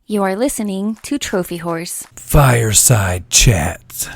You are listening to Trophy Horse. Fireside Chats.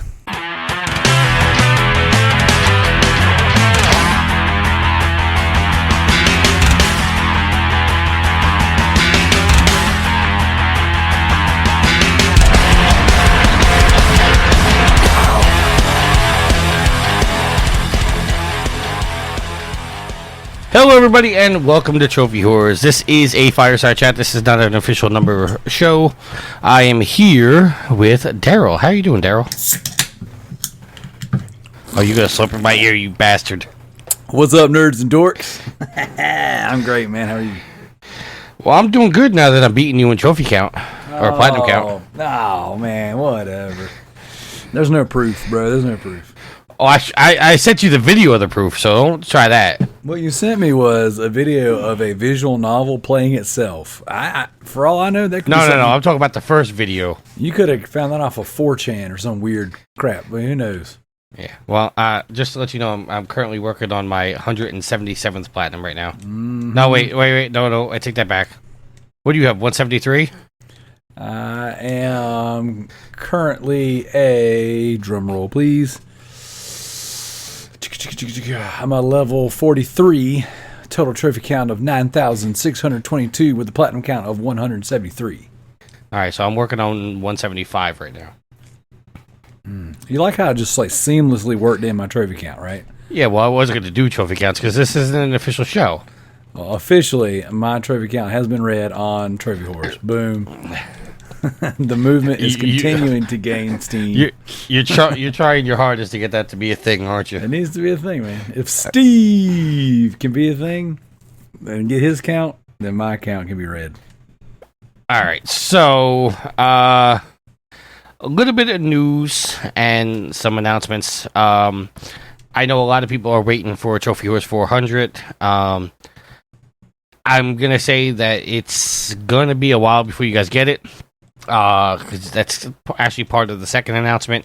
Hello everybody and welcome to Trophy Horrors. This is a Fireside Chat. This is not an official number show. I am here with Darrell. How are you doing, Darrell? Oh, you gonna slip in my ear, you bastard. What's up, nerds and dorks? I'm great, man. How are you? Well, I'm doing good now that I'm beating you in trophy count. Or platinum count. Oh, man, whatever. There's no proof, bro. There's no proof. Oh, I sent you the video of the proof, so don't try that. What you sent me was a video of a visual novel playing itself. For all I know, that could No, be I'm talking about the first video. You could have found that off of 4chan or some weird crap, but who knows? Yeah. Well, just to let you know, I'm currently working on my 177th platinum right now. Mm-hmm. No, wait. No, I take that back. What do you have, 173? I am currently a drum roll, please. I'm a level 43, total trophy count of 9,622 with a platinum count of 173. All right, so I'm working on 175 right now. You like how I just like seamlessly worked in my trophy count, right? Yeah, well, I wasn't going to do trophy counts because this isn't an official show. Well, officially, my trophy count has been read on Trophy Horse. Boom. The movement is continuing to gain steam. You're trying your hardest to get that to be a thing, aren't you? It needs to be a thing, man. If Steve can be a thing and get his count, then my count can be read. All right, so a little bit of news and some announcements. I know a lot of people are waiting for Trophy Horse 400. I'm going to say that it's going to be a while before you guys get it. Because that's actually part of the second announcement.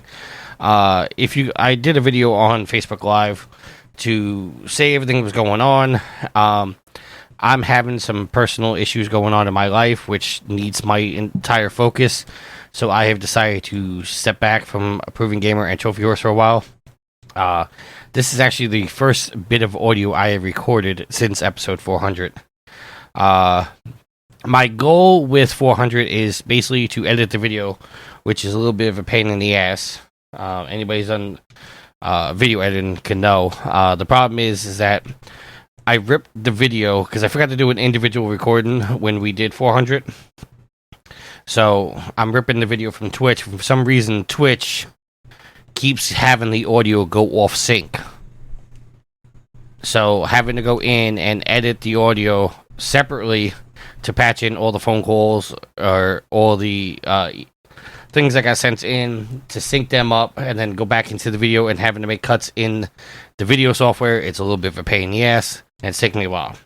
I did a video on Facebook Live to say everything that was going on. I'm having some personal issues going on in my life, which needs my entire focus. So I have decided to step back from Approving Gamer and Trophy Horse for a while. This is actually the first bit of audio I have recorded since episode 400. My goal with 400 is basically to edit the video, which is a little bit of a pain in the ass. Anybody's done video editing can know. The problem is that I ripped the video because I forgot to do an individual recording when we did 400. So I'm ripping the video from Twitch. For some reason, Twitch keeps having the audio go off sync. So having to go in and edit the audio separately to patch in all the phone calls or all the things that got sent in to sync them up and then go back into the video and having to make cuts in the video software. It's a little bit of a pain in the ass and it's taking me a while.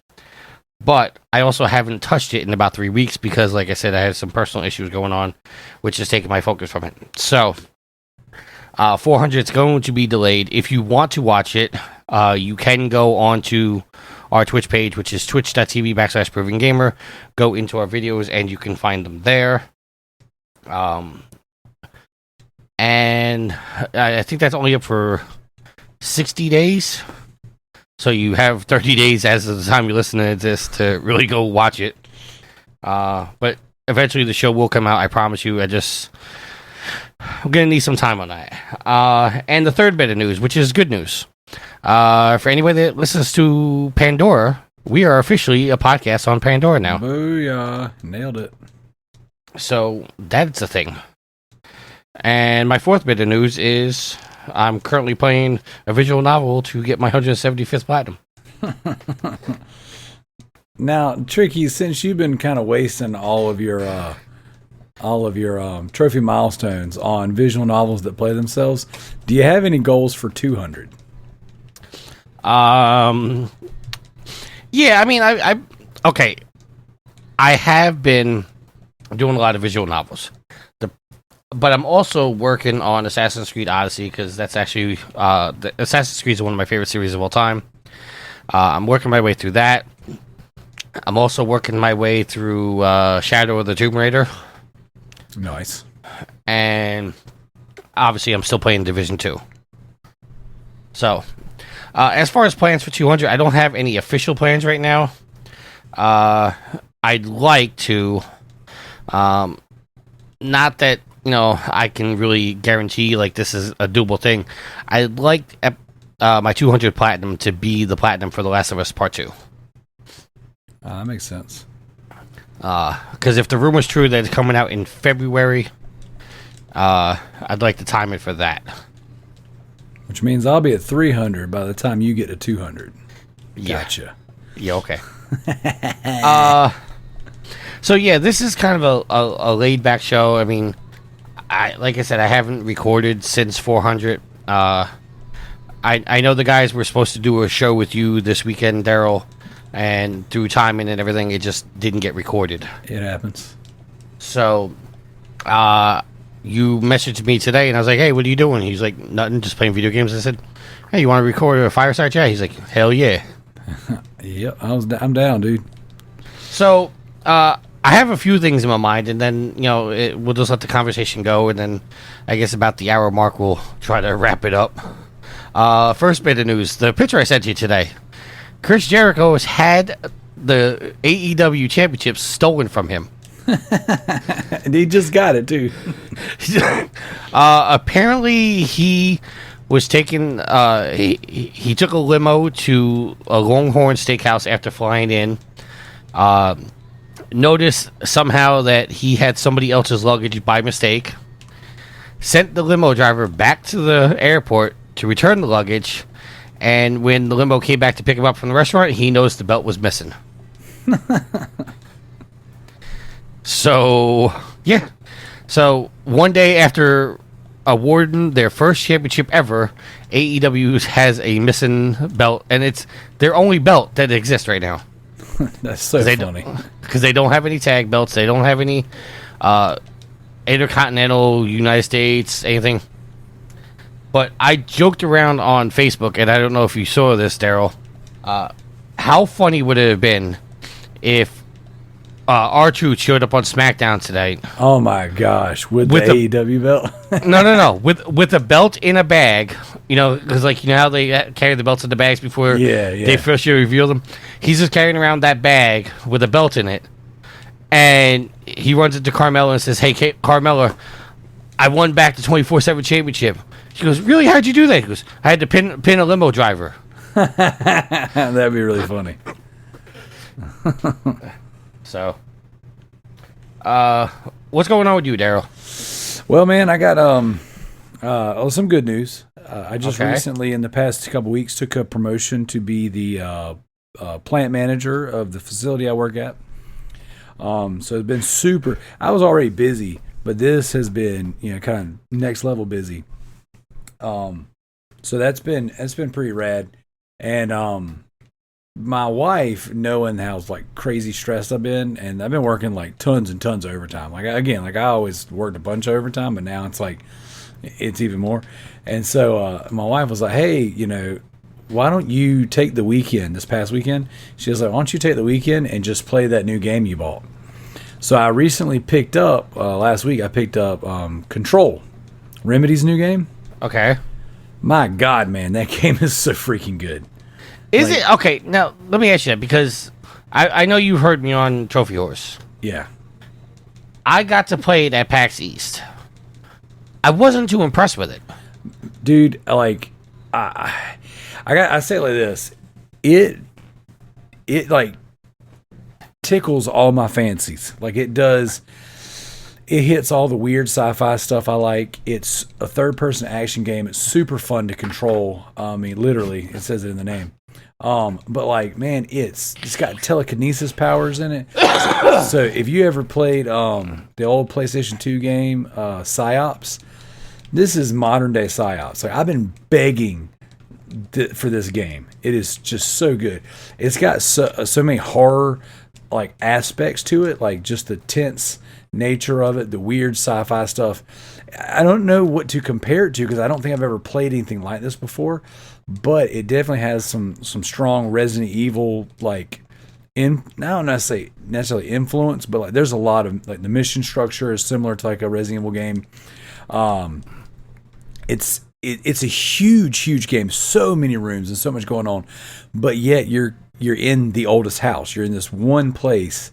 But I also haven't touched it in about 3 weeks because, like I said, I had some personal issues going on, which is taking my focus from it. So 400 is going to be delayed. If you want to watch it, you can go on to our Twitch page, which is twitch.tv/Proving Gamer. Go into our videos and you can find them there. And I think that's only up for 60 days. So you have 30 days as of the time you listen to this to really go watch it. But eventually the show will come out, I promise you. I'm going to need some time on that. And the third bit of news, which is good news. For anybody that listens to Pandora, we are officially a podcast on Pandora now. Booyah. Nailed it. So that's a thing. And my fourth bit of news is I'm currently playing a visual novel to get my 175th platinum. Now, Tricky, since you've been kind of wasting all of your trophy milestones on visual novels that play themselves, do you have any goals for 200? Yeah, I mean, okay. I have been doing a lot of visual novels, but I'm also working on Assassin's Creed Odyssey because that's actually Assassin's Creed is one of my favorite series of all time. I'm working my way through that. I'm also working my way through Shadow of the Tomb Raider. Nice. And obviously, I'm still playing Division 2. So, as far as plans for 200, I don't have any official plans right now. I'd like to, not that, I can really guarantee, like, this is a doable thing. I'd like my 200 Platinum to be the Platinum for The Last of Us Part 2. That makes sense. Because if the rumor's true that it's coming out in February, I'd like to time it for that. Which means I'll be at 300 by the time you get to 200. Gotcha. Yeah, okay. So yeah, this is kind of a laid back show. I mean, like I said, I haven't recorded since 400. I know the guys were supposed to do a show with you this weekend, Darrell, and through timing and everything, it just didn't get recorded. It happens. So, you messaged me today, and I was like, "Hey, what are you doing?" He's like, "Nothing, just playing video games." I said, "Hey, you want to record a Fireside chat?" He's like, "Hell yeah!" Yep, I'm down, dude. So, I have a few things in my mind, and then we'll just let the conversation go, and then I guess about the hour mark, we'll try to wrap it up. First bit of news: the picture I sent you today. Chris Jericho has had the AEW championship stolen from him. And he just got it too. Apparently, he was taking. He took a limo to a Longhorn Steakhouse after flying in. Noticed somehow that he had somebody else's luggage by mistake. Sent the limo driver back to the airport to return the luggage. And when the limo came back to pick him up from the restaurant, he noticed the belt was missing. So, yeah. So, one day after awarding their first championship ever, AEW has a missing belt, and it's their only belt that exists right now. That's so funny. Because they don't have any tag belts. They don't have any Intercontinental, United States, anything. But I joked around on Facebook, and I don't know if you saw this, Darrell. How funny would it have been if R-Truth showed up on SmackDown today? Oh my gosh, with the AEW belt? No. With a belt in a bag, because how they carry the belts in the bags before they first reveal them. He's just carrying around that bag with a belt in it, and he runs into Carmella and says, "Hey, Carmella, I won back the 24/7 championship." She goes, "Really? How'd you do that?" He goes, "I had to pin a limo driver." That'd be really funny. So, what's going on with you, Darrell? Well, man, I got some good news. I just recently, in the past couple weeks, took a promotion to be the plant manager of the facility I work at. So it's been super. I was already busy, but this has been kind of next level busy. So that's been pretty rad. And my wife, knowing how crazy stressed I've been, and I've been working tons and tons of overtime. I always worked a bunch of overtime, but now it's even more. And so my wife was like, "Hey, why don't you take the weekend, this past weekend?" She was like, "Why don't you take the weekend and just play that new game you bought?" So I recently picked up, last week, Control, Remedy's new game. Okay. My God, man, that game is so freaking good. Is it? Okay, now, let me ask you that, because I know you heard me on Trophy Horse. Yeah. I got to play it at PAX East. I wasn't too impressed with it. Dude, I say it like this. It tickles all my fancies. It does. It hits all the weird sci-fi stuff I like. It's a third-person action game. It's super fun to control. I mean, literally, it says it in the name. But man, it's got telekinesis powers in it. So if you ever played the old PlayStation 2 game, PsyOps, this is modern day PsyOps. I've been begging for this game. It is just so good. It's got so many horror aspects to it, just the tense nature of it, the weird sci-fi stuff. I don't know what to compare it to because I don't think I've ever played anything like this before, but it definitely has some strong Resident Evil I don't necessarily influence, but like there's a lot of like the mission structure is similar to like a Resident Evil game. It's a huge game, so many rooms and so much going on, but yet you're in the oldest house. You're in this one place,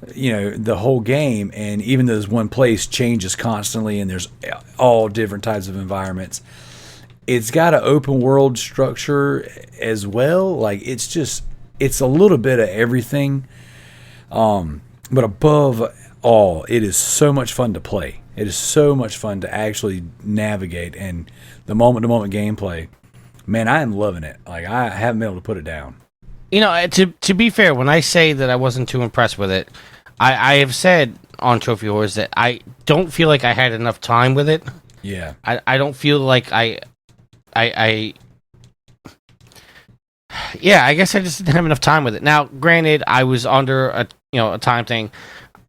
the whole game, and even though this one place changes constantly, and there's all different types of environments. It's got an open world structure as well. Like it's a little bit of everything. But above all, it is so much fun to play. It is so much fun to actually navigate, and the moment-to-moment gameplay. Man, I am loving it. Like I haven't been able to put it down. To be fair, when I say that I wasn't too impressed with it, I have said on Trophy Wars that I don't feel like I had enough time with it. Yeah. I don't feel like I guess I just didn't have enough time with it. Now, granted, I was under a time thing.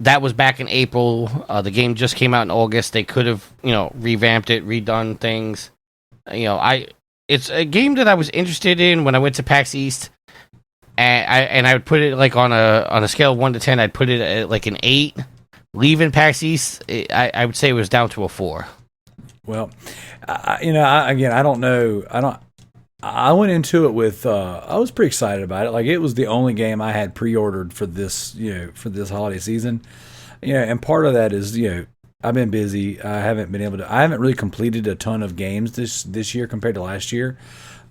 That was back in April. The game just came out in August. They could have, revamped it, redone things. It's a game that I was interested in when I went to PAX East, and I would put it like on a scale of 1 to 10. I'd put it at like an 8. Leaving PAX East, I would say it was down to a 4. Well, I don't know. I went into it with, I was pretty excited about it. Like it was the only game I had pre-ordered for this, for this holiday season. And part of that is, I've been busy. I haven't really completed a ton of games this year compared to last year.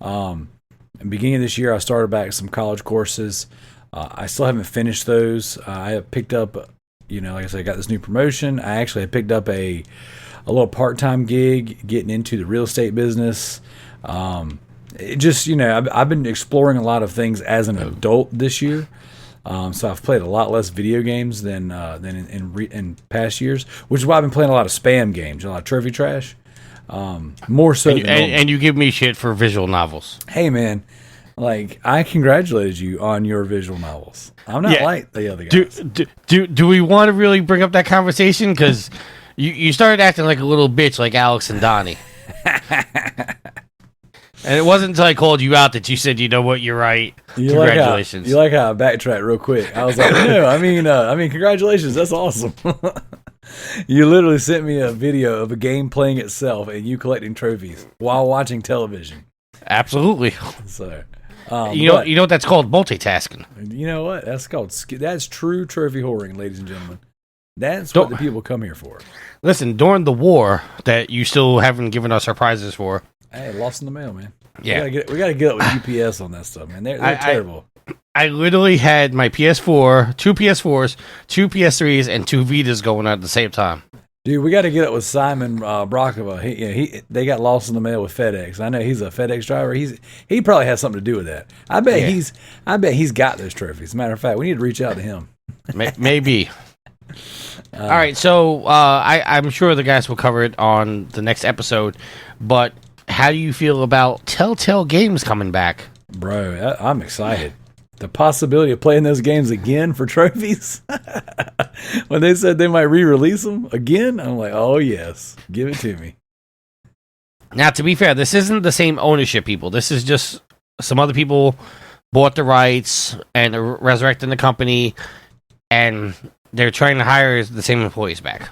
Beginning of this year, I started back some college courses. I still haven't finished those. I have picked up, like I said, I got this new promotion. I actually had picked up a little part-time gig getting into the real estate business. I've been exploring a lot of things as an adult this year. So I've played a lot less video games than in past years, which is why I've been playing a lot of spam games, a lot of trophy trash. More so and you give me shit for visual novels. Hey man, like I congratulated you on your visual novels. I'm not like the other guys. Do we want to really bring up that conversation? Because you started acting like a little bitch like Alex and Donnie. And it wasn't until I called you out that you said, "You know what? You're right. Congratulations." You like how I backtracked real quick. I was like, "No, I mean, congratulations. That's awesome." You literally sent me a video of a game playing itself and you collecting trophies while watching television. Absolutely. So, you know what that's called? Multitasking. You know what? That's true trophy whoring, ladies and gentlemen. That's what the people come here for. Listen, during the war that you still haven't given us our prizes for. Hey, lost in the mail, man. Yeah. We gotta get up with UPS on that stuff, man. They're terrible. I literally had my PS4, 2 PS4s, 2 PS3s, and 2 Vitas going on at the same time. Dude, we got to get up with Simon Brockova. They got lost in the mail with FedEx. I know he's a FedEx driver. He probably has something to do with that. I bet he's got those trophies. As a matter of fact, we need to reach out to him. Maybe. All right, so I'm sure the guys will cover it on the next episode, but how do you feel about Telltale Games coming back? Bro, I'm excited. The possibility of playing those games again for trophies. When they said they might re-release them again, I'm like, oh yes, give it to me. Now, to be fair, this isn't the same ownership people. This is just some other people bought the rights and are resurrecting the company, and they're trying to hire the same employees back.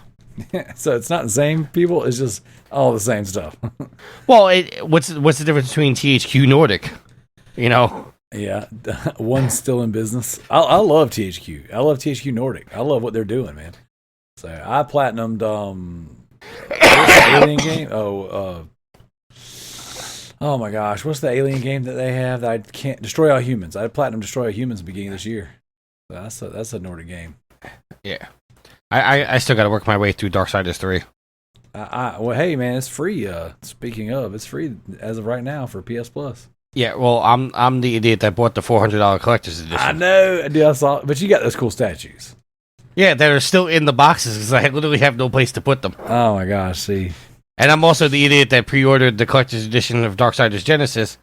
So it's not the same people. It's just all the same stuff. Well, what's the difference between THQ Nordic? Yeah, one's still in business. I love THQ. I love THQ Nordic. I love what they're doing, man. So I platinumed what's the alien game? Oh my gosh, what's the alien game that they have that I can't Destroy All Humans? I platinumed Destroy All Humans at the beginning of this year. So that's a Nordic game. Yeah, I still got to work my way through Darksiders 3. Well, hey man, it's free. Speaking of, it's free as of right now for PS Plus. Yeah, well, I'm the idiot that bought the $400 collector's edition. I know, dude, I saw, but you got those cool statues. Yeah, that are still in the boxes because I literally have no place to put them. Oh my gosh, see. And I'm also the idiot that pre-ordered the collector's edition of Darksiders Genesis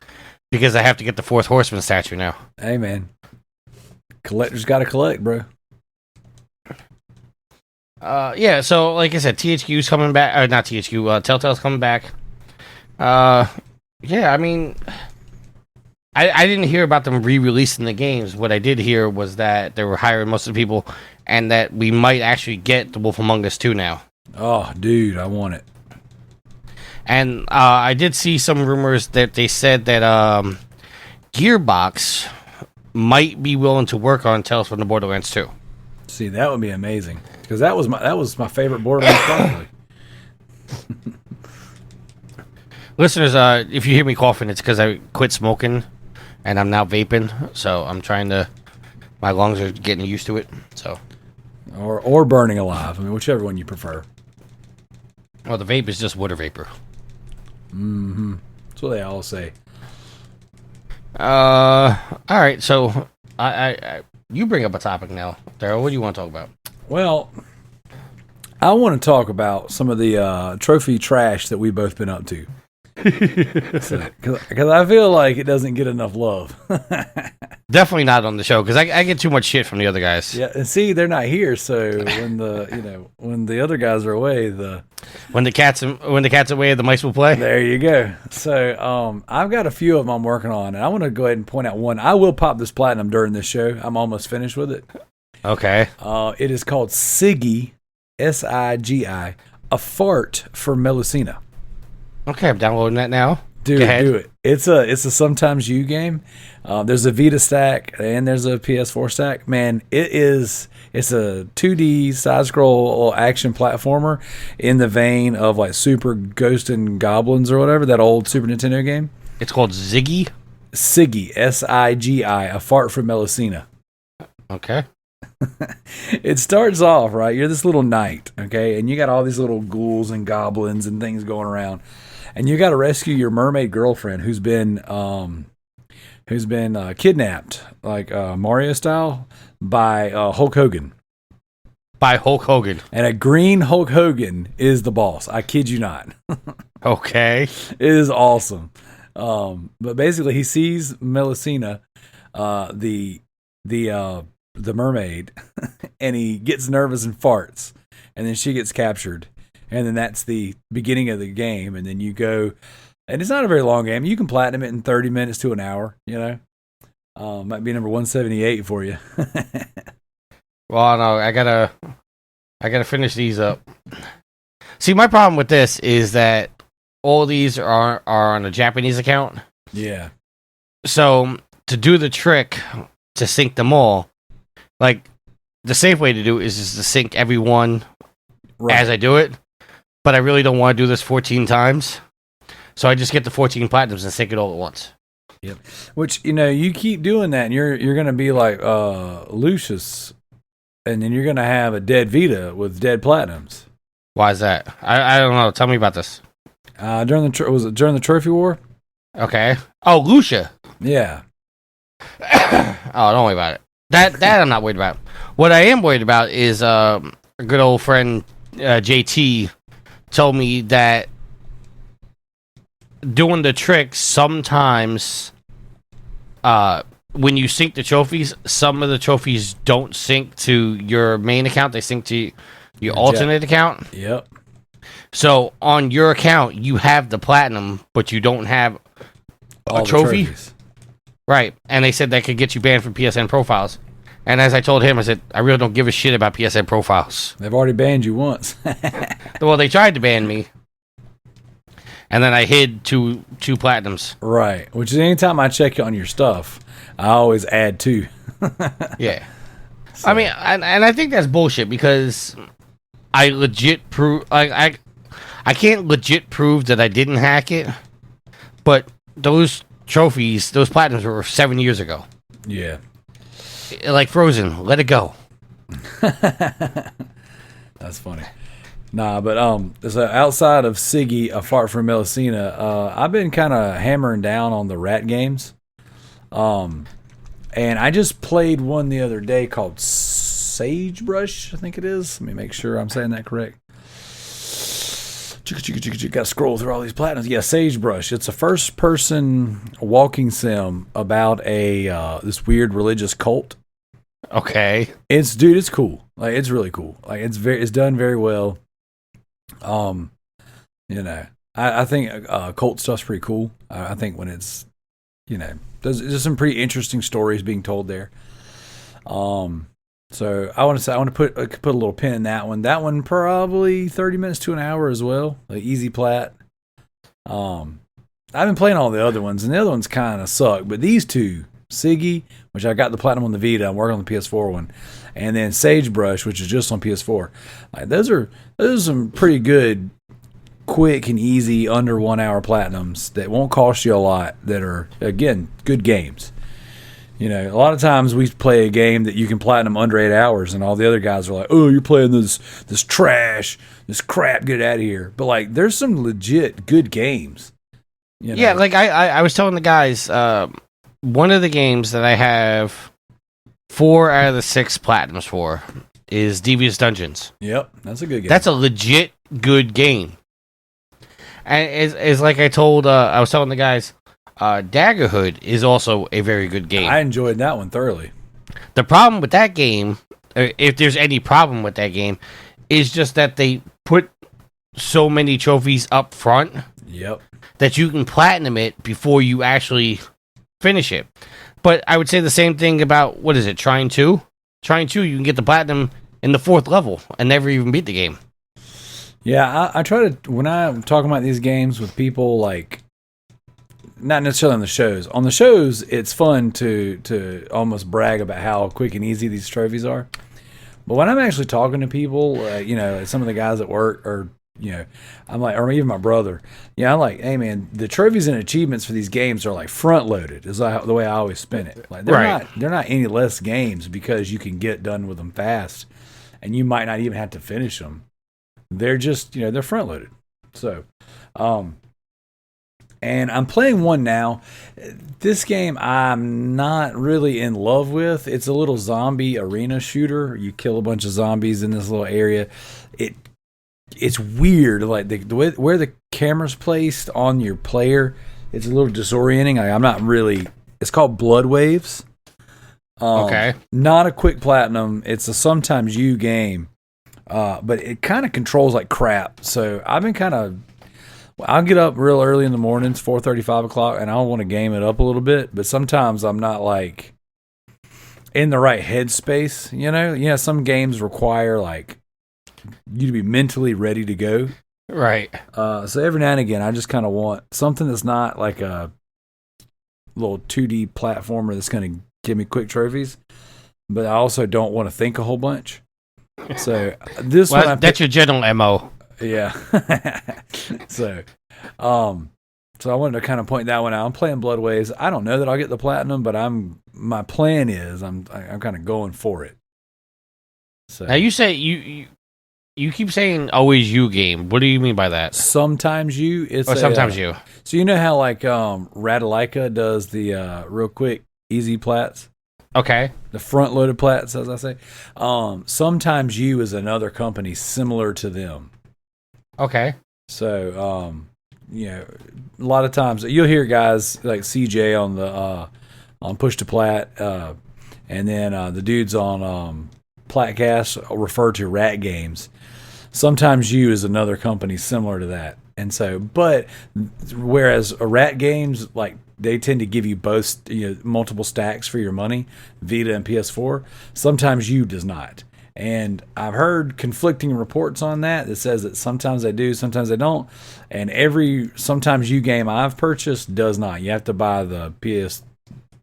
because I have to get the Fourth Horseman statue now. Hey man, collectors got to collect, bro. Yeah, so like I said, THQ's coming back. Not THQ, Telltale's coming back. Yeah, I mean, I didn't hear about them re-releasing the games. What I did hear was that they were hiring most of the people, and that we might actually get The Wolf Among Us 2 now. Oh, dude, I want it. And I did see some rumors that they said that Gearbox might be willing to work on Tales from the Borderlands 2. See, that would be amazing because that was my favorite Borderlands probably. Listeners, if you hear me coughing, it's because I quit smoking and I'm now vaping. So I'm trying to. My lungs are getting used to it. So, or burning alive. I mean, whichever one you prefer. Well, the vape is just water vapor. Mm-hmm. That's what they all say. All right. So, I you bring up a topic now, Darrell. What do you want to talk about? Well, I want to talk about some of the trophy trash that we've both been up to. Because I feel like it doesn't get enough love. Definitely not on the show because I get too much shit from the other guys. Yeah, and see, they're not here, so when the other guys are away, when the cat's away, the mice will play. There you go. So I've got a few of them I'm working on, and I want to go ahead and point out one. I will pop this platinum during this show. I'm almost finished with it. Okay. It is called Siggy, Sigi, a fart for Melusina. Okay, I'm downloading that now. Do it. It's a Sometimes You game. There's a Vita stack and there's a PS4 stack. Man, it's a 2D side scroll action platformer in the vein of like Super Ghost and Goblins or whatever, that old Super Nintendo game. It's called Siggy, Sigi, a fart for Melusina. Okay. It starts off, right? You're this little knight, okay? And you got all these little ghouls and goblins and things going around. And you got to rescue your mermaid girlfriend who's been kidnapped, like Mario style, by Hulk Hogan. By Hulk Hogan. And a green Hulk Hogan is the boss. I kid you not. Okay. It is awesome. But basically, he sees Melusina, the mermaid, and he gets nervous and farts, and then she gets captured. And then that's the beginning of the game. And then you go, and it's not a very long game. You can platinum it in 30 minutes to an hour, Might be number 178 for you. Well, no, I gotta finish these up. See, my problem with this is that all these are on a Japanese account. Yeah. So to do the trick to sync them all, like the safe way to do it is just to sync every one as I do it. But I really don't want to do this 14 times. So I just get the 14 platinums and sync it all at once. Yep. Which, you keep doing that and you're going to be like Lucius, and then you're going to have a dead Vita with dead platinums. Why is that? I don't know. Tell me about this. During the trophy war? Okay. Oh, Lucia. Yeah. Oh, don't worry about it. That I'm not worried about. What I am worried about is a good old friend JT told me that doing the trick sometimes, when you sync the trophies, some of the trophies don't sync to your main account. They sync to your alternate account. Yep. So on your account, you have the platinum, but you don't have a trophy. Right. And they said that could get you banned from PSN profiles. And as I told him, I said, I really don't give a shit about PSN profiles. They've already banned you once. Well, they tried to ban me. And then I hid two platinums. Right. Which is anytime I check on your stuff, I always add 2. Yeah. So. I mean, and I think that's bullshit because I legit prove... I can't legit prove that I didn't hack it. But those trophies, those platinums were 7 years ago. Yeah. Like Frozen, let it go. That's funny. Nah, but so outside of Siggy, a fart from Melusina, I've been kind of hammering down on the rat games. And I just played one the other day called Sagebrush, I think it is. Let me make sure I'm saying that correct. Got to scroll through all these platinums. Yeah, Sagebrush. It's a first-person walking sim about this weird religious cult. Okay. It's cool. Like, it's really cool. Like, it's done very well. I think cult stuff's pretty cool. I think when it's, There's some pretty interesting stories being told there. So I want to put a little pin in that one. That one probably 30 minutes to an hour as well. Like easy plat. I've been playing all the other ones, and the other ones kind of suck. But these two, Siggy, which I got the platinum on the Vita, I'm working on the PS4 one, and then Sagebrush, which is just on PS4. Like those are some pretty good, quick and easy under 1 hour platinums that won't cost you a lot. That are again good games. You know, a lot of times we play a game that you can platinum under 8 hours, and all the other guys are like, "Oh, you're playing this trash, this crap. Get it out of here." But like, there's some legit good games. You know? Yeah, like I was telling the guys, one of the games that I have 4 out of the 6 platinums for is Devious Dungeons. Yep, that's a good game. That's a legit good game. And it's like I was telling the guys, Daggerhood is also a very good game. I enjoyed that one thoroughly. The problem with that game, if there's any problem with that game, is just that they put so many trophies up front. Yep. That you can platinum it before you actually finish it. But I would say the same thing about, what is it, Trine 2? Trine 2, you can get the platinum in the 4th level and never even beat the game. Yeah, I try to, when I'm talking about these games with people, like, not necessarily on the shows. On the shows, it's fun to almost brag about how quick and easy these trophies are. But when I'm actually talking to people, some of the guys at work, or, I'm like, or even my brother, I'm like, hey, man, the trophies and achievements for these games are like front loaded, is like the way I always spin it. Like they're not any less games because you can get done with them fast, and you might not even have to finish them. They're just, they're front loaded. So, and I'm playing one now. This game I'm not really in love with. It's a little zombie arena shooter. You kill a bunch of zombies in this little area. It's weird, like the way where the camera's placed on your player. It's a little disorienting. I'm not really. It's called Blood Waves. Okay. Not a quick platinum. It's a sometimes you game, but it kind of controls like crap. So I've been I'll get up real early in the mornings, 4:30, 5 o'clock, and I want to game it up a little bit. But sometimes I'm not like in the right headspace. Some games require like you to be mentally ready to go. Right. So every now and again, I just kind of want something that's not like a little 2D platformer that's going to give me quick trophies, but I also don't want to think a whole bunch. So this one, that's your general MO. Yeah. So I wanted to kind of point that one out. I'm playing Blood Waves. I don't know that I'll get the platinum, but my plan is I'm kind of going for it. So now you say you keep saying always you game. What do you mean by that? Sometimes you. Sometimes you. So you know how like Radalika does the real quick easy plats. Okay. The front loaded plats, as I say. Sometimes you is another company similar to them. Okay. So a lot of times you'll hear guys like CJ on Push to Plat, and then the dudes on Platcast refer to Rat Games. Sometimes you is another company similar to that. And so, but whereas a Rat Games, like they tend to give you both, multiple stacks for your money, Vita and PS4. Sometimes you does not. And I've heard conflicting reports on that says that sometimes they do, sometimes they don't. And every sometimes you game I've purchased does not. You have to buy the PS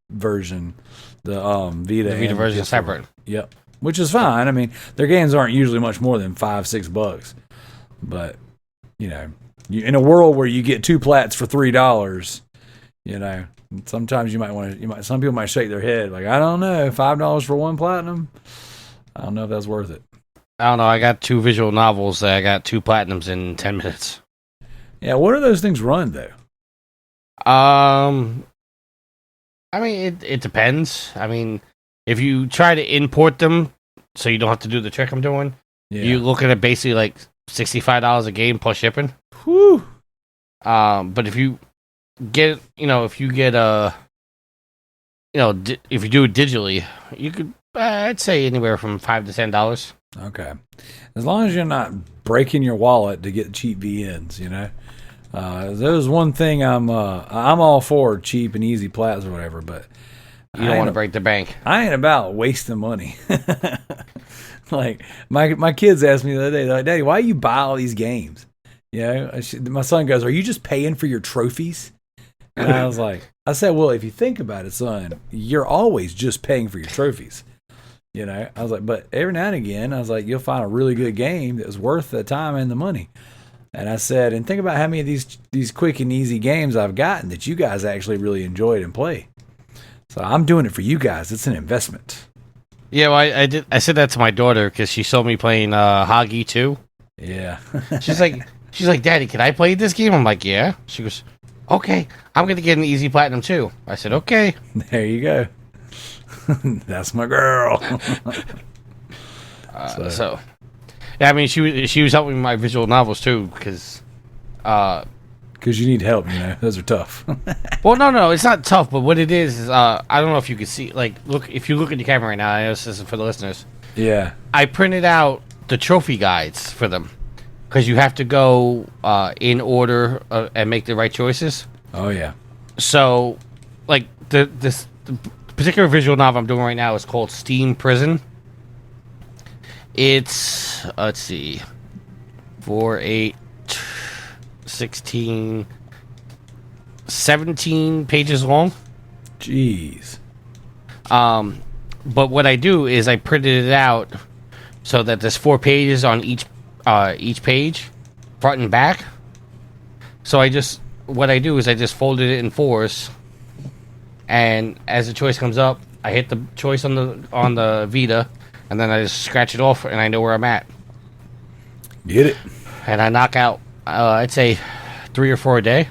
version, the Vita version PS4. Separate. Yep. Which is fine. I mean, their games aren't usually much more than $5-6, but in a world where you get 2 plats for $3, sometimes some people might shake their head like, I don't know, $5 for 1 platinum. I don't know if that's worth it. I don't know. I got 2 visual novels that I got 2 platinums in 10 minutes. Yeah, what do those things run though? I mean, it depends. I mean, if you try to import them so you don't have to do the trick I'm doing, you look at it basically like $65 a game plus shipping. Whew. But if you get, if you do it digitally, you could, I'd say anywhere from $5 to $10. Okay. As long as you're not breaking your wallet to get cheap VNs, There was one thing I'm all for cheap and easy plats or whatever, but You don't want to break the bank. I ain't about wasting money. Like my kids asked me the other day, they're like, Daddy, why you buy all these games? My son goes, are you just paying for your trophies? And I said, well, if you think about it, son, you're always just paying for your trophies. I was like, but every now and again, I was like, you'll find a really good game that was worth the time and the money. And I said, and think about how many of these quick and easy games I've gotten that you guys actually really enjoyed and play. So I'm doing it for you guys. It's an investment. Yeah, well, I did. I said that to my daughter because she saw me playing Hoggy 2. Yeah. She's like, Daddy, can I play this game? I'm like, yeah. She goes, okay, I'm going to get an easy platinum too. I said, okay. There you go. That's my girl. So, yeah, I mean, she was helping my visual novels too because you need help, those are tough. well, no, it's not tough, but what it is I don't know if you can see, like, if you look at the camera right now, I know this isn't for the listeners. Yeah. I printed out the trophy guides for them because you have to go in order and make the right choices. Oh, yeah. So, like, the particular visual novel I'm doing right now is called Steam Prison. It's, let's see, 4, 8, 16, 17 pages long. Jeez. But what I do is I printed it out so that there's 4 pages on each page, front and back. So what I do is I just folded it in 4s, and as the choice comes up, I hit the choice on the Vita, and then I just scratch it off, and I know where I'm at. Get it. And I knock out, I'd say, 3 or 4 a day.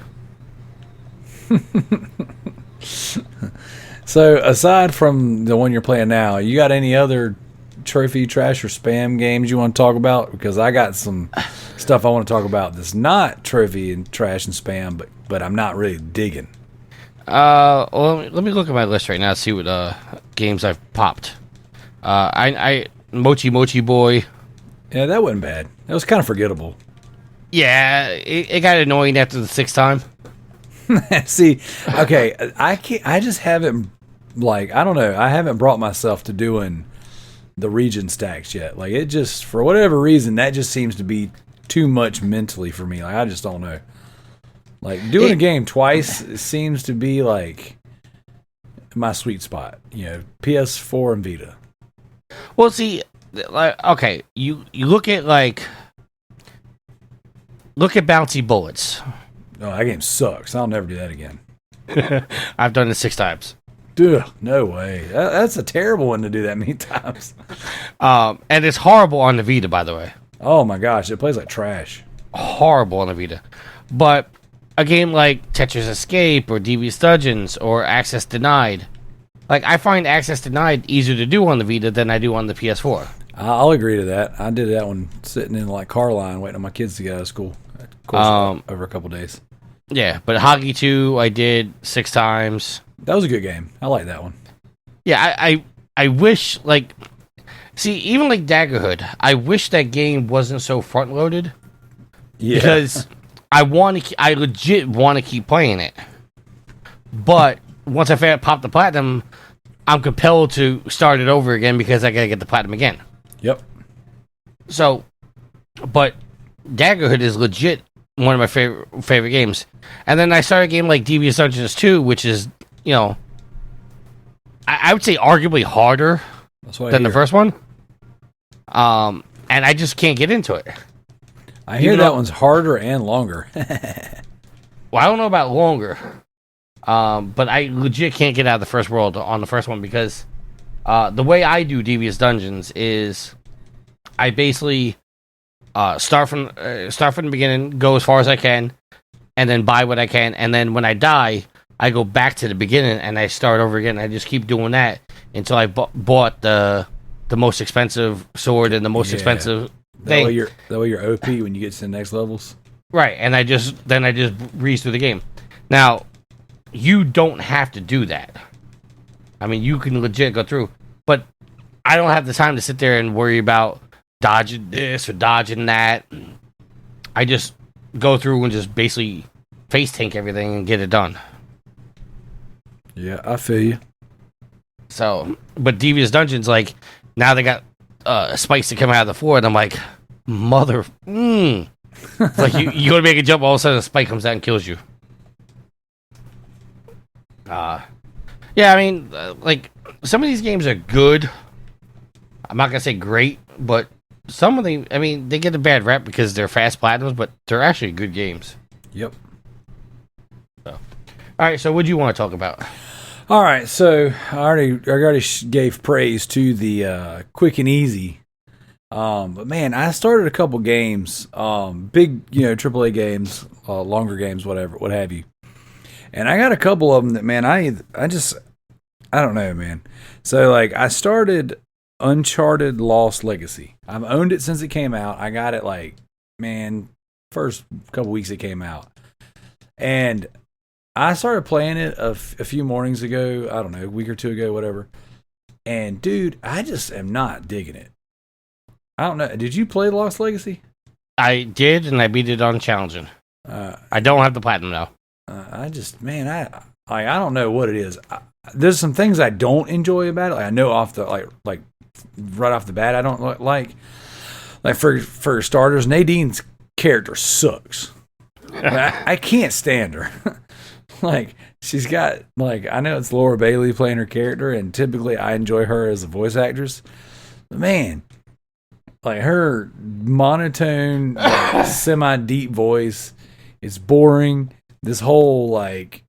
So, aside from the one you're playing now, you got any other trophy, trash, or spam games you want to talk about? Because I got some stuff I want to talk about that's not trophy and trash and spam, but I'm not really digging. Well, let me look at my list right now to see what games I've popped. I Mochi Mochi Boy. Yeah, that wasn't bad. That was kind of forgettable. Yeah, it got annoying after the 6th time. See, okay, I just haven't, like, I don't know. I haven't brought myself to doing the region stacks yet. Like, it just, for whatever reason, that just seems to be too much mentally for me. Like, I just don't know. Like, doing a game twice seems to be, like, my sweet spot. PS4 and Vita. Well, see, like, okay, you look at, like, Bouncy Bullets. Oh, that game sucks. I'll never do that again. I've done it 6 times. Dude, no way. That's a terrible one to do that many times. And it's horrible on the Vita, by the way. Oh my gosh, it plays like trash. Horrible on the Vita. But a game like Tetris Escape or Devious Dungeons or Access Denied, like, I find Access Denied easier to do on the Vita than I do on the PS4. I'll agree to that. I did that one sitting in, like, car line waiting on my kids to get out of school. Of course, over a couple days. Yeah, but Hoggy 2 I did 6 times. That was a good game. I like that one. Yeah, I wish, like, see, even like Daggerhood, I wish that game wasn't so front loaded. Yeah. Because I legit want to keep playing it. But once I pop the platinum, I'm compelled to start it over again because I gotta get the platinum again. Yep. So, but Daggerhood is legit one of my favorite games. And then I started a game like Devious Dungeons 2, which is, I would say arguably harder than the first one. And I just can't get into it. I hear that one's harder and longer. Well, I don't know about longer. But I legit can't get out of the first world on the first one because the way I do Devious Dungeons is I basically start from the beginning, go as far as I can, and then buy what I can, and then when I die, I go back to the beginning and I start over again. I just keep doing that until I bought the most expensive sword and the most expensive thing. That way you're OP when you get to the next levels. Right, and I just breeze through the game. Now, you don't have to do that. I mean, you can legit go through, but I don't have the time to sit there and worry about dodging this or dodging that. I just go through and just basically face tank everything and get it done. Yeah, I feel you. So, but Devious Dungeons, like, now they got spikes that come out of the floor, and I'm like, It's like you go to make a jump, all of a sudden a spike comes out and kills you. Yeah, I mean, like, some of these games are good. I'm not gonna say great, but some of them, I mean, they get a bad rep because they're fast platinums, but they're actually good games. Yep. So, all right, so what do you want to talk about? All right, so I already gave praise to the quick and easy. But man, I started a couple games, big, AAA games, longer games, whatever, what have you. And I got a couple of them that, man, I don't know, man. So like, I started Uncharted Lost Legacy. I've owned it since it came out. I got it like, man, first couple weeks it came out. And I started playing it a few mornings ago. I don't know, a week or two ago, whatever. And dude, I just am not digging it. I don't know. Did you play Lost Legacy? I did, and I beat it on challenging. I don't have the platinum now. I don't know what it is. There's some things I don't enjoy about it. Like, I know off the like right off the bat, I don't like for starters, Nadine's character sucks. I can't stand her. Like, she's got, like, I know it's Laura Bailey playing her character, and typically I enjoy her as a voice actress. But man, like, her monotone, like, semi-deep voice is boring. This whole, like,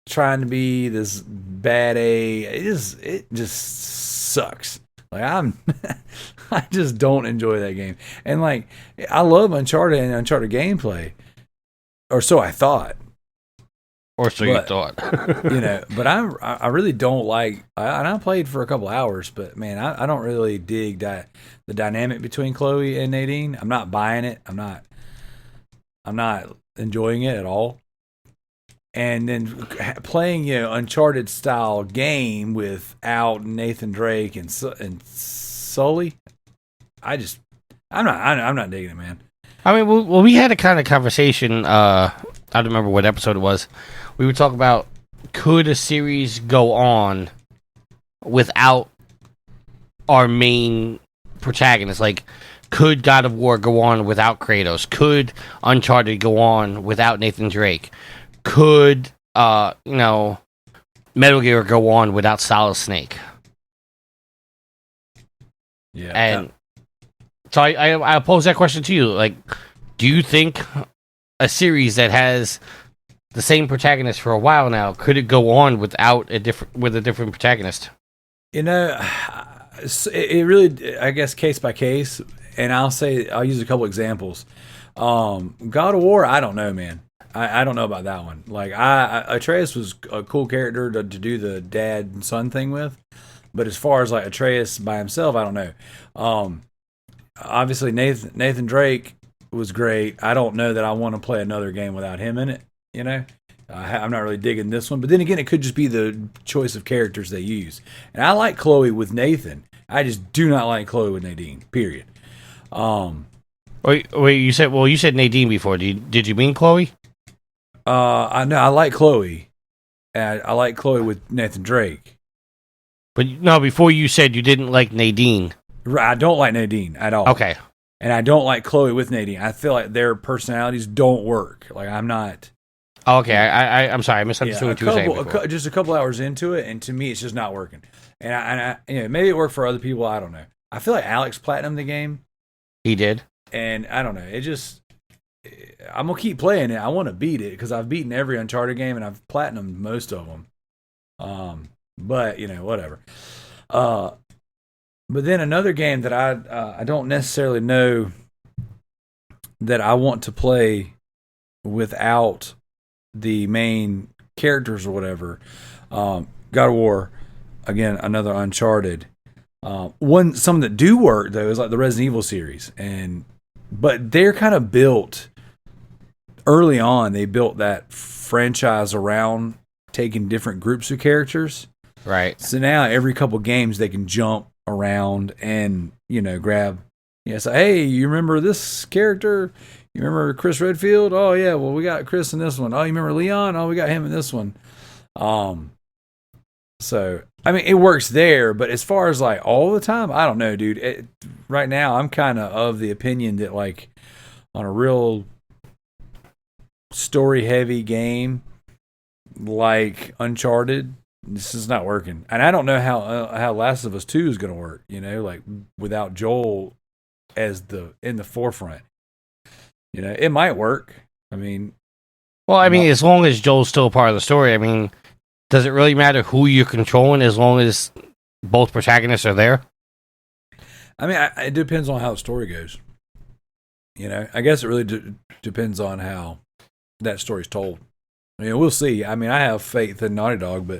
trying to be this bad it just sucks. Like, I just don't enjoy that game. And, like, I love Uncharted and Uncharted gameplay, or so I thought. Or so you thought. But I really don't like, I played for a couple hours, but man, I don't really dig the dynamic between Chloe and Nadine. I'm not buying it. I'm not enjoying it at all. And then playing, Uncharted style game without Nathan Drake and Sully, I'm not digging it, man. I mean, well, we had a kind of conversation. I don't remember what episode it was. We were talking about, could a series go on without our main protagonist? Like, could God of War go on without Kratos? Could Uncharted go on without Nathan Drake? Could Metal Gear go on without Solid Snake? Yeah. And so I pose that question to you. Like, do you think a series that has the same protagonist for a while now, could it go on without a different protagonist? It really, I guess, case by case. And I'll use a couple examples. God of War, I don't know, man. I don't know about that one. Like, Atreus was a cool character to do the dad and son thing with, but as far as like Atreus by himself, I don't know. Obviously Nathan Drake was great. I don't know that I want to play another game without him in it. I'm not really digging this one, but then again, it could just be the choice of characters they use. And I like Chloe with Nathan. I just do not like Chloe with Nadine. Period. Wait, you said Nadine before. Did you mean Chloe? I like Chloe. And I like Chloe with Nathan Drake. But no, before you said you didn't like Nadine. I don't like Nadine at all. Okay. And I don't like Chloe with Nadine. I feel like their personalities don't work. Like, I'm not. Oh, okay, I'm sorry, I misunderstood what you were saying before. Just a couple hours into it, and to me, it's just not working. And I maybe it worked for other people. I don't know. I feel like Alex platinumed the game. He did, and I don't know. I'm gonna keep playing it. I want to beat it because I've beaten every Uncharted game, and I've platinumed most of them. But whatever. But then another game that I don't necessarily know that I want to play without the main characters or whatever. God of War, again, another Uncharted. Some that do work though is like the Resident Evil series, but they're kind of built early on. They built that franchise around taking different groups of characters, right? So now every couple games they can jump around and grab. So hey, you remember this character? You remember Chris Redfield? Oh yeah, well we got Chris in this one. Oh, you remember Leon? Oh, we got him in this one. So I mean, it works there, but as far as like all the time, I don't know, dude. Right now, I'm kind of the opinion that like on a real story heavy game like Uncharted, this is not working, and I don't know how Last of Us 2 is going to work. You know, like without Joel as in the forefront. You know, it might work. I mean, well, I mean, as long as Joel's still a part of the story, I mean, does it really matter who you're controlling as long as both protagonists are there? I mean, it depends on how the story goes. You know, I guess it really depends on how that story's told. I mean, we'll see. I mean, I have faith in Naughty Dog,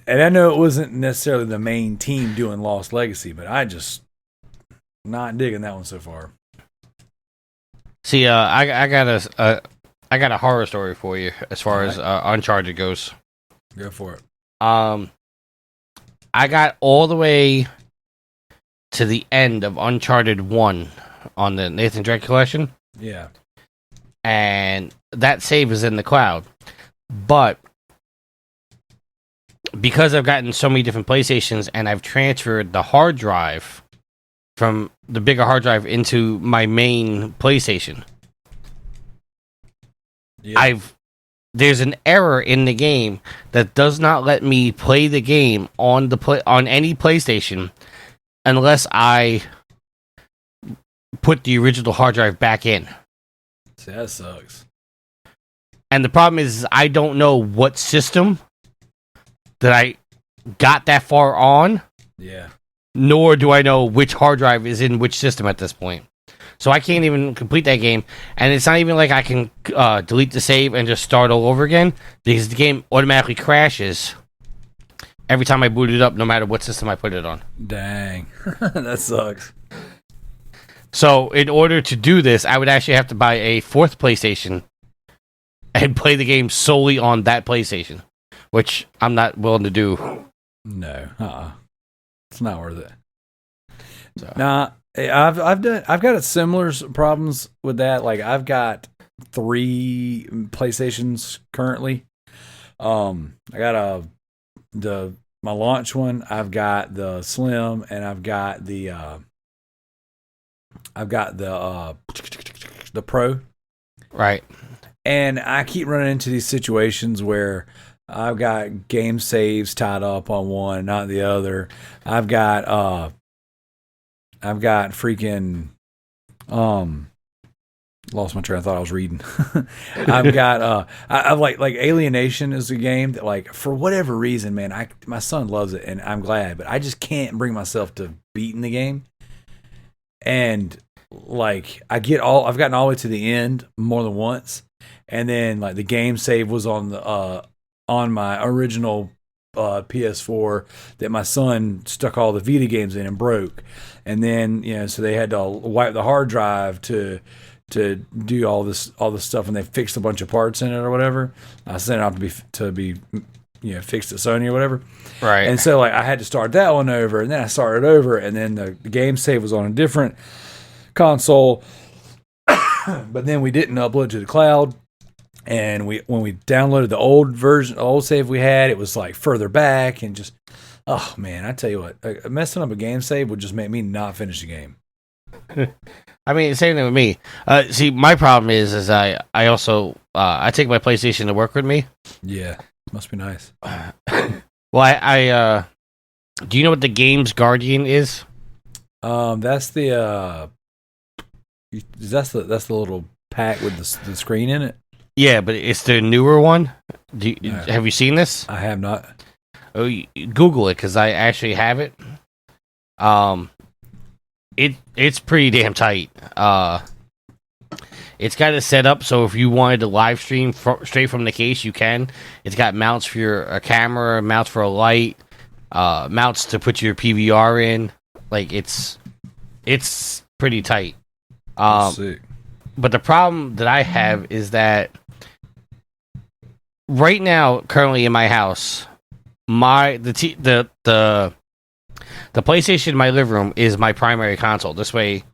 and I know it wasn't necessarily the main team doing Lost Legacy, but I just not digging that one so far. See, I got a horror story for you as far as Uncharted goes. Go for it. I got all the way to the end of Uncharted 1 on the Nathan Drake collection. Yeah. And that save is in the cloud. But because I've gotten so many different PlayStations and I've transferred the hard drive from the bigger hard drive into my main PlayStation, yeah. There's an error in the game that does not let me play the game on any PlayStation unless I put the original hard drive back in. See, that sucks. And the problem is I don't know what system that I got that far on. Yeah. Nor do I know which hard drive is in which system at this point. So I can't even complete that game. And it's not even like I can delete the save and just start all over again, because the game automatically crashes every time I boot it up, no matter what system I put it on. Dang. That sucks. So in order to do this, I would actually have to buy a fourth PlayStation and play the game solely on that PlayStation, which I'm not willing to do. No. It's not worth it. So. Nah, I've got similar problems with that. Like I've got 3 PlayStations currently. I got my launch one. I've got the Slim, and I've got the Pro. Right. And I keep running into these situations where I've got game saves tied up on one, not the other. I've got freaking lost my train of thought. I was reading. I've got I like Alienation is a game that, like, for whatever reason, man, my son loves it and I'm glad, but I just can't bring myself to beating the game. And like I've gotten all the way to the end more than once, and then like the game save was on my original PS4 that my son stuck all the Vita games in and broke, and then so they had to wipe the hard drive to do all this stuff, and they fixed a bunch of parts in it or whatever. I sent it out to be fixed at Sony or whatever. Right. And so like I had to start that one over, and then I started over, and then the game save was on a different console, but then we didn't upload to the cloud. And when we downloaded the old save we had, it was like further back, and just, oh man, I tell you what, messing up a game save would just make me not finish the game. I mean, same thing with me. See, my problem is I also I take my PlayStation to work with me. Yeah, must be nice. Well, I do you know what the Games Guardian is? That's the little pack with the screen in it. Yeah, but it's the newer one. Have you seen this? I have not. Oh, Google it, because I actually have it. It's pretty damn tight. It's got it set up so if you wanted to live stream straight from the case, you can. It's got mounts for your camera, mounts for a light, mounts to put your PVR in. Like it's pretty tight. Sick. But the problem that I have is that right now, currently in my house, the PlayStation in my living room is my primary console. This way,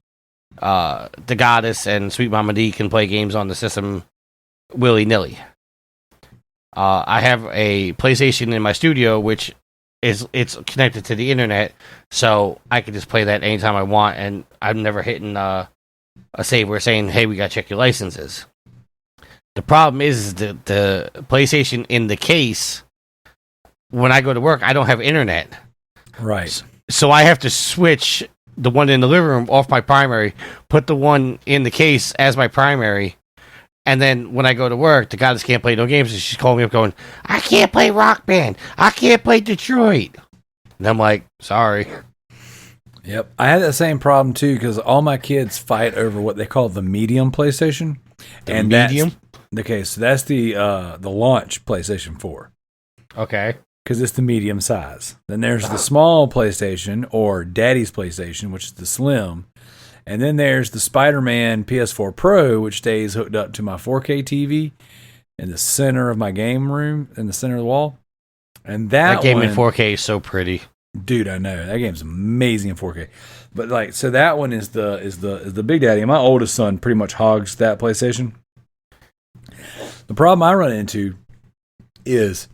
the Goddess and Sweet Mama D can play games on the system willy nilly. I have a PlayStation in my studio, which it's connected to the internet, so I can just play that anytime I want, and I'm never hitting a save where saying, "Hey, we gotta check your licenses." The problem is the PlayStation in the case. When I go to work, I don't have internet, Right. so I have to switch the one in the living room off my primary, put the one in the case as my primary, and then when I go to work, the Goddess can't play no games, and she's calling me up going, "I can't play Rock Band. I can't play Detroit." And I'm like, sorry. Yep. I had that same problem too because all my kids fight over what they call the medium PlayStation. And medium? Okay, so that's the launch PlayStation 4 Okay. because it's the medium size. Then there's the small PlayStation or Daddy's PlayStation, which is the slim. And then there's the Spider-Man PS4 Pro, which stays hooked up to my 4K TV in the center of my game room, in the center of the wall. And that game one, in 4K is so pretty. dude, I know that game's amazing in 4K. But like, so that one is the Big Daddy. And my oldest son pretty much hogs that PlayStation. The problem I run into is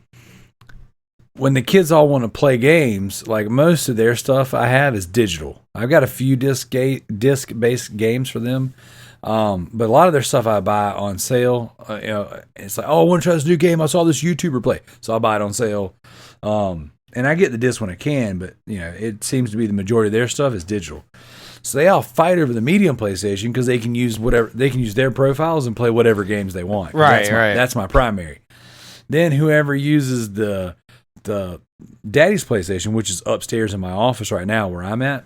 when the kids all want to play games, like most of their stuff I have is digital. I've got a few disc-based games for them, but a lot of their stuff I buy on sale. It's like, oh, I want to try this new game. I saw this YouTuber play, so I'll buy it on sale. And I get the disc when I can, but it seems to be the majority of their stuff is digital. So they all fight over the medium PlayStation because they can use their profiles and play whatever games they want. Right, That's my primary. Then whoever uses the Daddy's PlayStation, which is upstairs in my office right now where I'm at,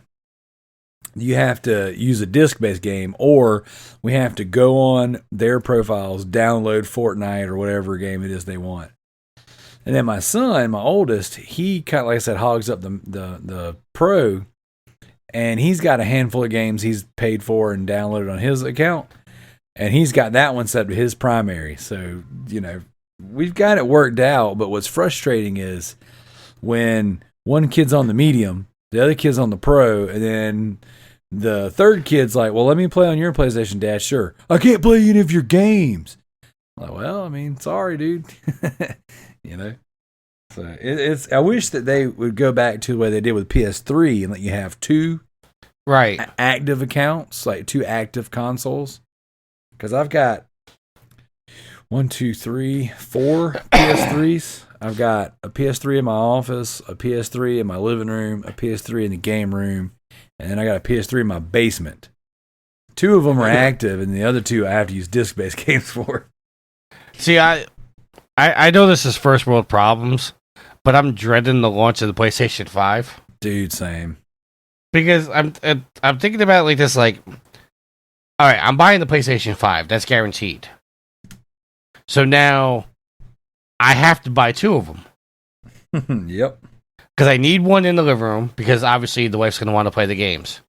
you have to use a disc-based game, or we have to go on their profiles, download Fortnite or whatever game it is they want. And then my son, my oldest, he kind of, like I said, hogs up the Pro, and he's got a handful of games he's paid for and downloaded on his account, and he's got that one set to his primary. So, we've got it worked out, but what's frustrating is when one kid's on the medium, the other kid's on the Pro, and then the third kid's like, well, let me play on your PlayStation, Dad. Sure. I can't play any of your games. I'm like, well, I mean, sorry, dude. So it's. I wish that they would go back to the way they did with PS3 and let you have two active accounts, like two active consoles. Because I've got 4 PS3s. I've got a PS3 in my office, a PS3 in my living room, a PS3 in the game room, and then I got a PS3 in my basement. 2 of them are active, and the other 2 I have to use disc-based games for. See, I know this is first world problems, but I'm dreading the launch of the PlayStation 5. Dude, same. Because I'm thinking about it like this, like, all right, I'm buying the PlayStation 5. That's guaranteed. So now I have to buy 2 of them. Yep. Because I need one in the living room, because obviously the wife's going to want to play the games.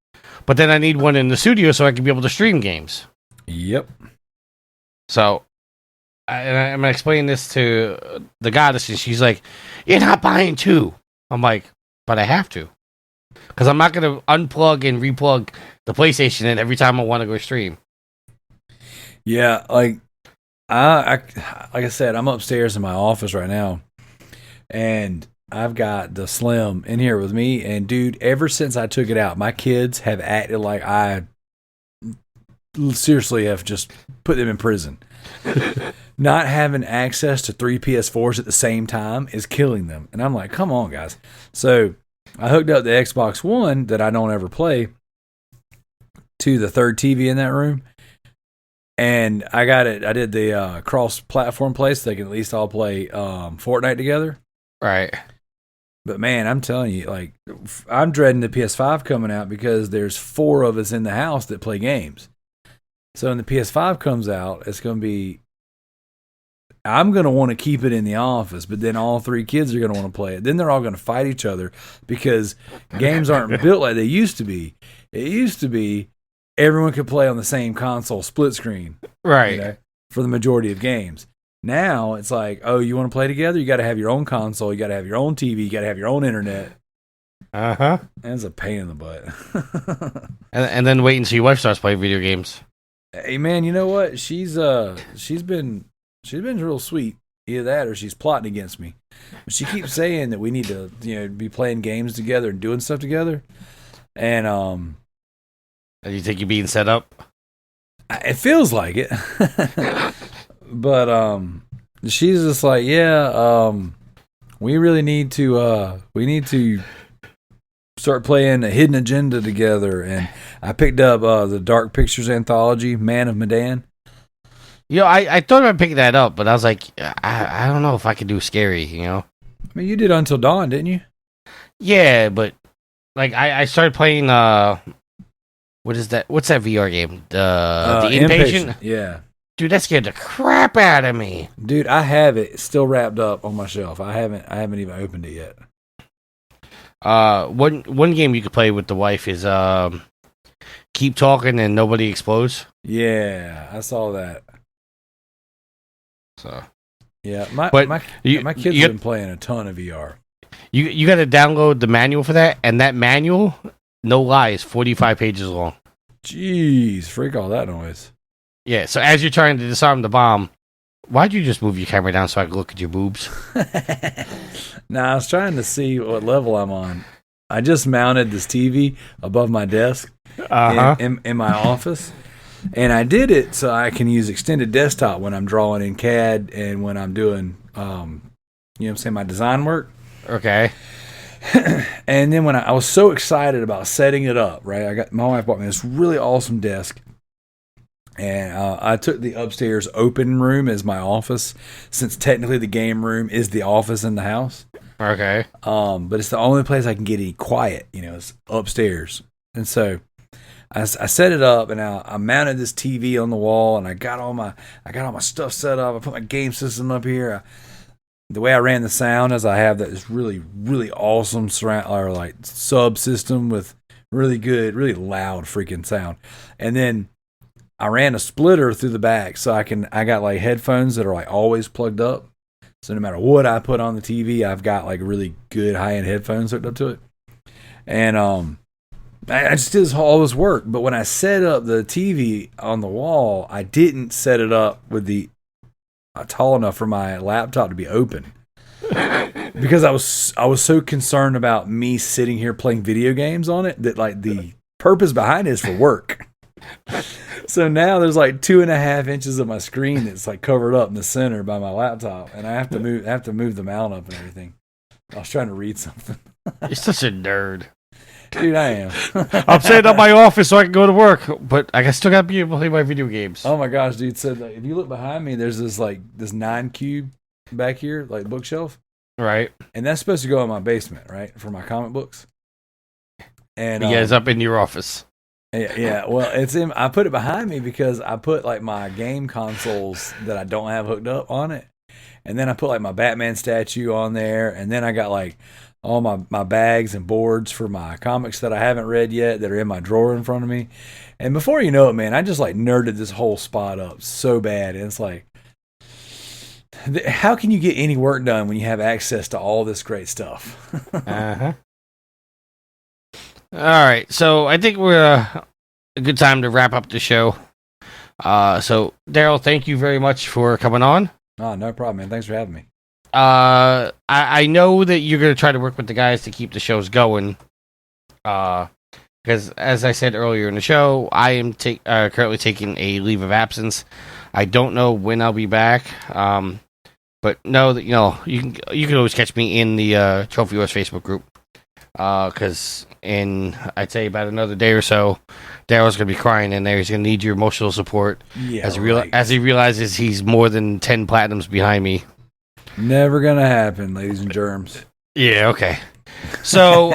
But then I need one in the studio so I can be able to stream games. Yep. So I'm explaining this to the Goddess, and she's like, "You're not buying 2." I'm like, "But I have to. Because I'm not going to unplug and replug the PlayStation in every time I want to go stream." Yeah, like I said, I'm upstairs in my office right now, and I've got the Slim in here with me. And dude, ever since I took it out, my kids have acted like I seriously have just put them in prison. Not having access to 3 PS4s at the same time is killing them. And I'm like, come on, guys. So I hooked up the Xbox One that I don't ever play to the third TV in that room. And I got it. I did the cross-platform play so they can at least all play Fortnite together. Right. But man, I'm telling you, like, I'm dreading the PS5 coming out because there's 4 of us in the house that play games. So when the PS5 comes out, it's going to be, I'm going to want to keep it in the office, but then all 3 kids are going to want to play it. Then they're all going to fight each other because games aren't built like they used to be. It used to be everyone could play on the same console, split screen. Right. For the majority of games. Now it's like, oh, you want to play together? You got to have your own console. You got to have your own TV. You got to have your own internet. Uh-huh. And it's a pain in the butt. And then wait until your wife starts playing video games. Hey man, you know what? She's been real sweet. Either that or she's plotting against me. But she keeps saying that we need to, be playing games together and doing stuff together. And And you think you're being set up? it feels like it. But she's just like, yeah, we really need to start playing a hidden agenda together. And I picked up the Dark Pictures anthology, Man of Medan. I thought about picking that up, but I was like, I don't know if I could do scary, I mean, you did Until Dawn, didn't you? Yeah, but like I started playing what is that? What's that VR game? The Inpatient? Yeah. Dude, that scared the crap out of me. Dude, I have it still wrapped up on my shelf. I haven't even opened it yet. One game you could play with the wife is Keep Talking and Nobody Explodes. Yeah, I saw that. So yeah, my kids have been playing a ton of VR. You got to download the manual for that, and that manual, no lie, is 45 pages long. Jeez, freak all that noise. Yeah, so as you're trying to disarm the bomb, why'd you just move your camera down so I could look at your boobs? Nah, I was trying to see what level I'm on. I just mounted this TV above my desk in my office. And I did it so I can use extended desktop when I'm drawing in CAD and when I'm doing, my design work. Okay. And then when I was so excited about setting it up, right? My wife bought me this really awesome desk. And I took the upstairs open room as my office, since technically the game room is the office in the house. Okay. But it's the only place I can get any quiet, it's upstairs. And so I set it up, and I mounted this TV on the wall, and I got all my stuff set up. I put my game system up here. The way I ran the sound is I have this really, really awesome sub system with really good, really loud freaking sound. And then I ran a splitter through the back, so I got like headphones that are like always plugged up. So no matter what I put on the TV, I've got like really good high-end headphones hooked up to it. And I just did all this work, but when I set up the TV on the wall, I didn't set it up with the tall enough for my laptop to be open, because I was so concerned about me sitting here playing video games on it that like the purpose behind it is for work. So now there's like 2.5 inches of my screen that's like covered up in the center by my laptop, and I have to move the mount up and everything. I was trying to read something. You're such a nerd. Dude, I am. I'm setting up my office so I can go to work, but I still got to be able to play my video games. Oh my gosh, dude! So if you look behind me, there's this 9 cube back here, like bookshelf, right? And that's supposed to go in my basement, right, for my comic books. And it's up in your office. Yeah. Well, I put it behind me because I put like my game consoles that I don't have hooked up on it, and then I put like my Batman statue on there, and then I got like all my bags and boards for my comics that I haven't read yet that are in my drawer in front of me. And before you know it, man, I just like nerded this whole spot up so bad. And it's like, how can you get any work done when you have access to all this great stuff? Uh-huh. All right. So I think we're a good time to wrap up the show. So Darrell, thank you very much for coming on. Oh, no problem, man. Thanks for having me. I know that you're going to try to work with the guys to keep the shows going. Because as I said earlier in the show, I am currently taking a leave of absence. I don't know when I'll be back. But know that you can always catch me in the Trophy Wars Facebook group. Because in I'd say about another day or so, Darrell's gonna be crying in there. He's gonna need your emotional support. Yeah, as he realizes he's more than 10 platinums behind me. Never gonna happen, ladies and germs. Yeah, okay. So,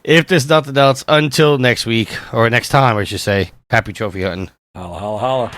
if there's nothing else, until next week, or next time, I should say, happy trophy hunting. Holla, holla, holla.